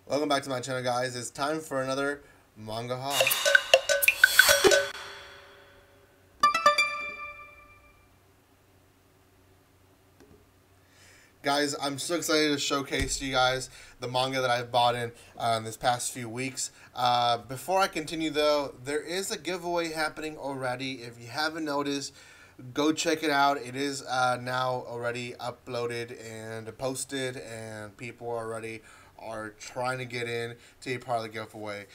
Welcome back to my channel, guys. It's time for another Manga Haul. Guys, I'm so excited to showcase to you guys the manga that I've bought in this past few weeks. Before I continue, though, there is a giveaway happening already. If you haven't noticed, go check it out. It is now already uploaded and posted, and people already are trying to get in to be part of the giveaway.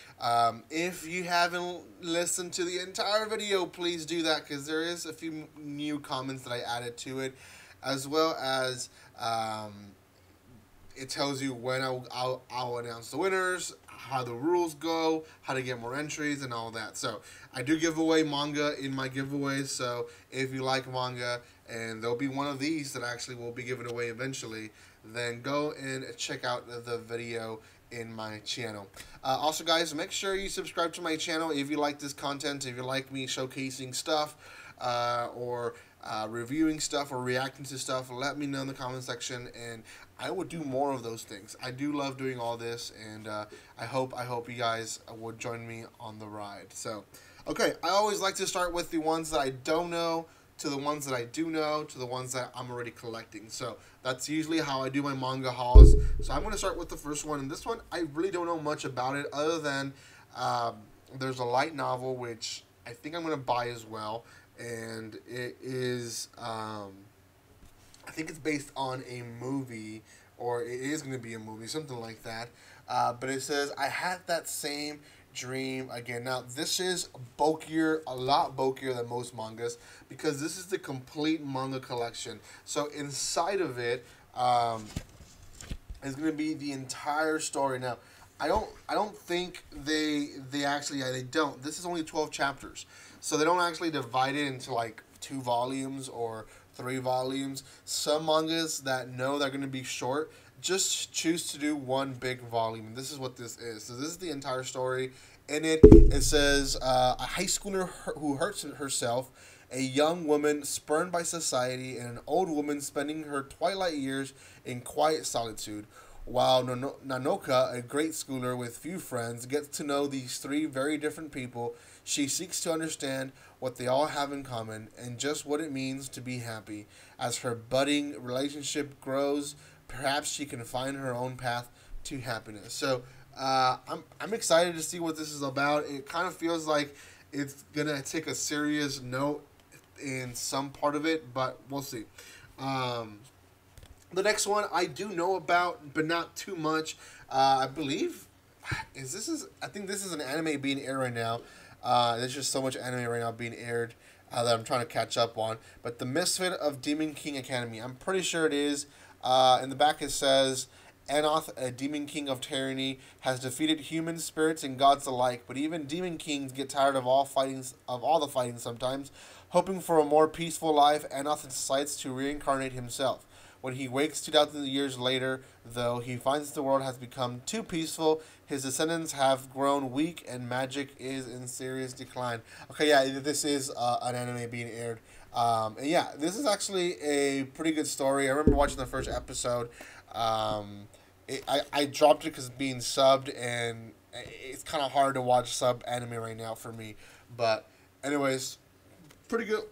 If you haven't listened to the entire video, please do that, because there is a few new comments that I added to it, as well as it tells you when I'll announce the winners, how the rules go, how to get more entries, and all that. So I do give away manga in my giveaways. So if you like manga, and there'll be one of these that actually will be given away eventually, then go and check out the video in my channel. Also, guys, make sure you subscribe to my channel if you like this content, if you like me showcasing stuff, or reviewing stuff or reacting to stuff. Let me know in the comment section, and I would do more of those things. I do love doing all this, and I hope you guys would join me on the ride. So, okay, I always like to start with the ones that I don't know, to the ones that I do know, to the ones that I'm already collecting. So that's usually how I do my manga hauls. So I'm going to start with the first one, and this one I really don't know much about it, other than there's a light novel which I think I'm going to buy as well, and it is I think it's based on a movie, or it is going to be a movie, something like that. But it says, I had that same dream again. Now, this is bulkier, a lot bulkier than most mangas, because this is the complete manga collection. So inside of it is going to be the entire story. Now, I don't think they actually, yeah, they don't. This is only 12 chapters. So they don't actually divide it into like 2 volumes or 3 volumes. Some mangas that know they're going to be short just choose to do one big volume. And this is what this is. So this is the entire story. In it, it says a high schooler who hurts herself, a young woman spurned by society, and an old woman spending her twilight years in quiet solitude. While Nanoka, a great schooler with few friends, gets to know these 3 very different people, she seeks to understand what they all have in common and just what it means to be happy. As her budding relationship grows, perhaps she can find her own path to happiness. So I'm excited to see what this is about. It kind of feels like it's gonna take a serious note in some part of it, but we'll see. The next one I do know about, but not too much. I believe I think this is an anime being aired right now. There's just so much anime right now being aired that I'm trying to catch up on. But the Misfit of Demon King Academy, I'm pretty sure it is. In the back it says, Anoth, a demon king of tyranny, has defeated human spirits and gods alike, but even demon kings get tired of all the fighting sometimes. Hoping for a more peaceful life, Anoth decides to reincarnate himself. When he wakes 2,000 years later, though, he finds the world has become too peaceful, his descendants have grown weak, and magic is in serious decline. Okay, yeah, this is an anime being aired. And yeah, this is actually a pretty good story. I remember watching the first episode. I dropped it because it's being subbed, and it's kind of hard to watch sub anime right now for me. But anyways, pretty good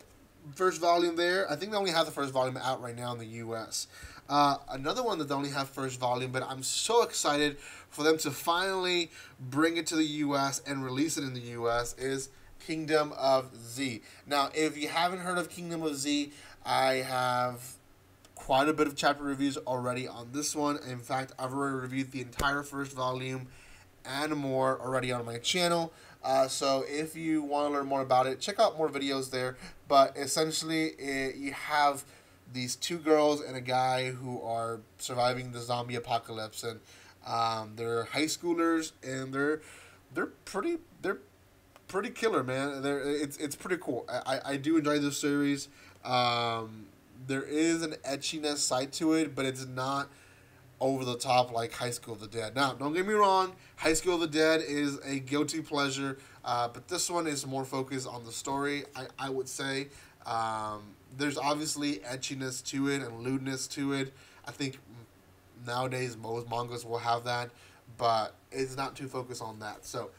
first volume there. I think they only have the first volume out right now in the U.S. Another one that they only have first volume, but I'm so excited for them to finally bring it to the U.S. and release it in the U.S. is Kingdom of Z. Now, if you haven't heard of Kingdom of Z, I have quite a bit of chapter reviews already on this one. In fact, I've already reviewed the entire first volume and more already on my channel. So if you want to learn more about it, check out more videos there. But essentially, you have these 2 girls and a guy who are surviving the zombie apocalypse, and they're high schoolers, and they're pretty killer, man. It's pretty cool. I do enjoy this series. There is an etchiness side to it, but it's not over the top like High School of the Dead. Now, don't get me wrong, High School of the Dead is a guilty pleasure, but this one is more focused on the story, I would say. There's obviously etchiness to it and lewdness to it. I think Nowadays, most mangas will have that, but it's not too focused on that. So,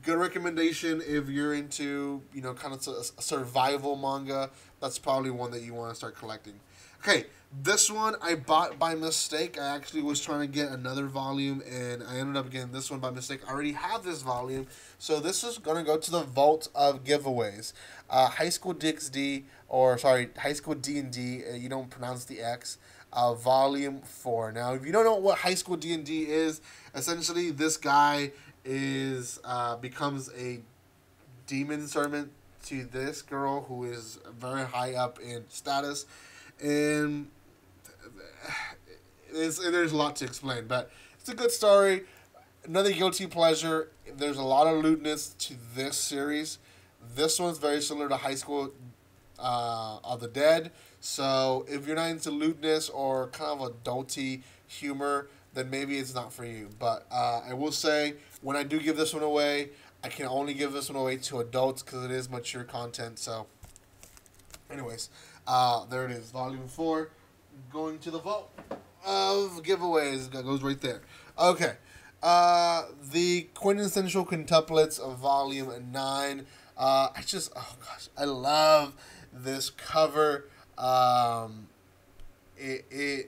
good recommendation if you're into, kind of a survival manga. That's probably one that you want to start collecting. Okay, this one I bought by mistake. I actually was trying to get another volume, and I ended up getting this one by mistake. I already have this volume, so this is going to go to the vault of giveaways. High School DxD, or sorry, High School D&D, you don't pronounce the X, volume 4. Now, if you don't know what High School D&D is, essentially this guy is becomes a demon servant to this girl who is very high up in status, and there's a lot to explain, but it's a good story. Another guilty pleasure. There's a lot of lewdness to this series. This one's very similar to High School of the Dead. So if you're not into lewdness or kind of adulty humor, then maybe it's not for you. But I will say, when I do give this one away, I can only give this one away to adults because it is mature content. So, anyways, there it is, Volume 4, going to the vault of giveaways. That goes right there. Okay, the Quintessential Quintuplets of Volume 9. Oh gosh, I love this cover. It's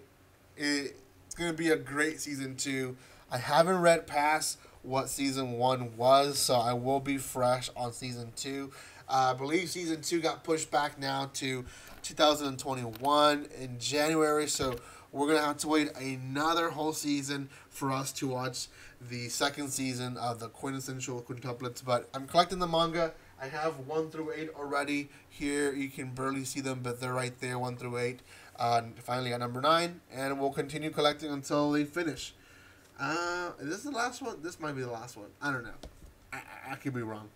gonna be a great season 2. I haven't read past what season 1 was, so I will be fresh on season 2. I believe season 2 got pushed back now to 2021 in January, so we're gonna have to wait another whole season for us to watch the second season of the Quintessential Quintuplets. But I'm collecting the manga. I have 1 through 8 already. Here you can barely see them, but they're right there, 1 through 8. Finally at number 9, and we'll continue collecting until they finish. Is this the last one? This might be the last one. I don't know. I could be wrong.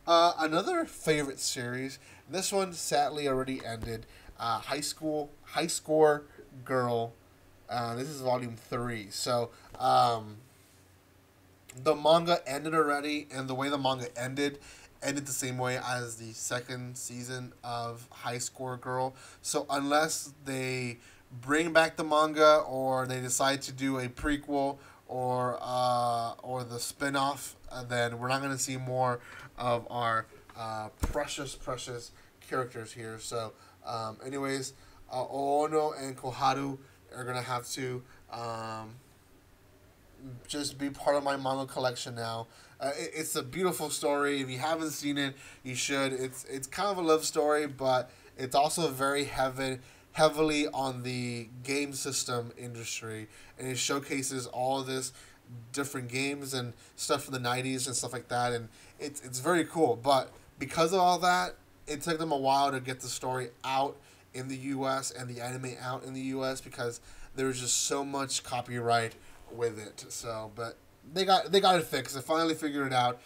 Another favorite series. This one sadly already ended. High Score Girl. This is volume 3. So the manga ended already, and the way the manga ended the same way as the second season of High Score Girl. So unless they bring back the manga, or they decide to do a prequel, or the spin-off, then we're not going to see more of our precious characters here. So anyways, Ono and Koharu are going to have to just be part of my manga collection now. It's a beautiful story. If you haven't seen it, you should. It's kind of a love story, but it's also very heavily on the game system industry, and it showcases all of this different games and stuff from the 90s and stuff like that, and it's very cool. But because of all that, it took them a while to get the story out in the US and the anime out in the US, because there was just so much copyright with it. So, but they got it fixed. They finally figured it out.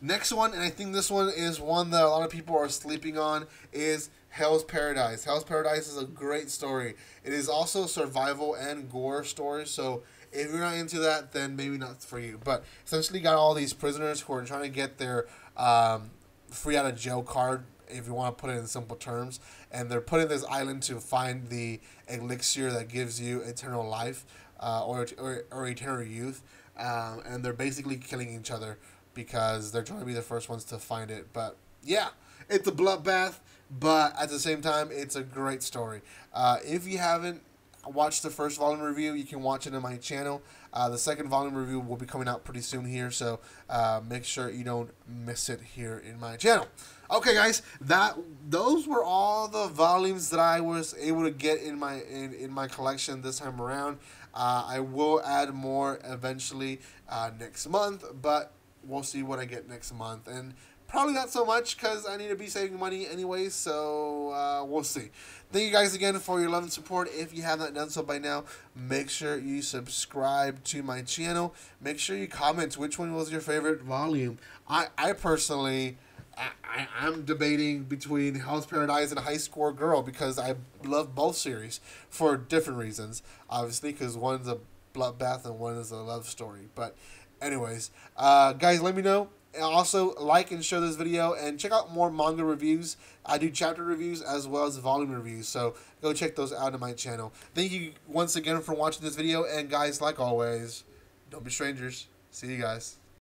Next one, and I think this one is one that a lot of people are sleeping on, is Hell's Paradise. Hell's Paradise is a great story. It is also a survival and gore story, so if you're not into that, then maybe not for you. But essentially got all these prisoners who are trying to get their free out of jail card, if you want to put it in simple terms, and they're put in this island to find the elixir that gives you eternal life, or eternal youth, and they're basically killing each other because they're trying to be the first ones to find it. But yeah, it's a bloodbath, but at the same time, it's a great story. If you haven't watched the first volume review, you can watch it on my channel. The second volume review will be coming out pretty soon here, so make sure you don't miss it here in my channel. Okay, guys, those were all the volumes that I was able to get in my collection this time around. I will add more eventually next month, but we'll see what I get next month, and probably not so much because I need to be saving money anyway, so we'll see. Thank you guys again for your love and support. If you have not done so by now, make sure you subscribe to my channel. Make sure you comment which one was your favorite volume. I personally, I'm debating between Hell's Paradise and High Score Girl because I love both series for different reasons. Obviously, because one's a bloodbath and one is a love story. But anyways, guys, let me know And also, like and share this video, and check out more manga reviews. I do chapter reviews as well as volume reviews, so go check those out on my channel. Thank you once again for watching this video, and guys, like always, don't be strangers. See you guys.